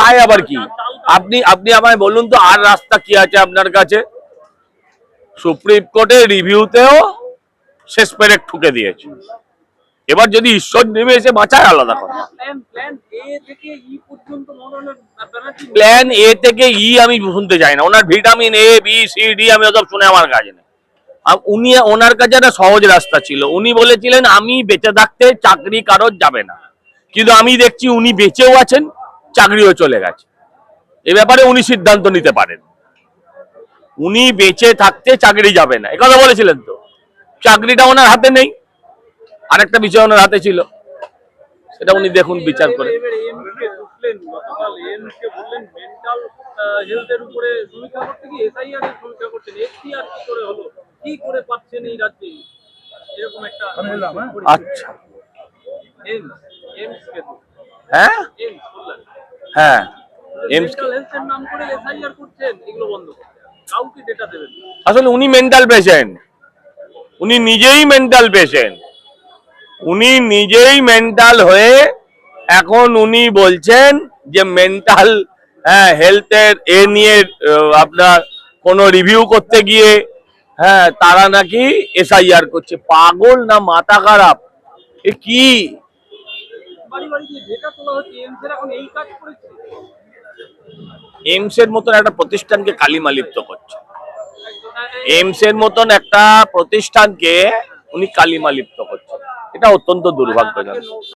তাই আবার কি? আপনি আপনি আমায় বলুন তো, আর রাস্তা কি আছে আপনার কাছে? সুপ্রিম কোর্টের রিভিউতেও শেষ পেরেক ঠুকে দিয়েছে। এবার যদি ঈশ্বর নেমে এসে বাঁচায় আলাদা কথা। প্ল্যান এ থেকে ই আমি শুনতে চাই না। ওনার vitamin A B C D আমি ওসব শুনে আমার কাজ নেই। উনি, ওনার কাছে একটা সহজ রাস্তা ছিল। উনি বলেছিলেন আমি বেঁচে থাকতে চাকরি কারোর যাবে না, কিন্তু আমি দেখছি উনি বেঁচেও আছেন, চাকরিও চলে গেছে। এ ব্যাপারে উনি সিদ্ধান্ত নিতে পারেন। উনি বেঁচে থাকতে চাকরি যাবে না, একথা বলেছিলেন তো। চাকরিটা ওনার হাতে নেই, আরেকটা বিষয় ওনার হাতে ছিল, সেটা উনি দেখুন বিচার করে। আচ্ছা, হ্যাঁ হ্যাঁ, আসলে উনি মেন্টাল পেশেন্ট, উনি নিজেই মেন্টাল পেশেন্ট, উনি নিজেই মেন্টাল হয়ে এখন উনি বলছেন যে মেন্টাল হেলথের এ নিয়ে আপনার কোনো রিভিউ করতে গিয়ে তারা নাকি এসআইআর করছে। পাগল না মাথা খারাপ? এ কি? এইমস এর মতন একটা প্রতিষ্ঠানকে কালিমা লিপ্ত করছে। এইমস এর মতন একটা প্রতিষ্ঠানকে উনি কালিমা লিপ্ত করছেন, এটা অত্যন্ত দুর্ভাগ্যজনক।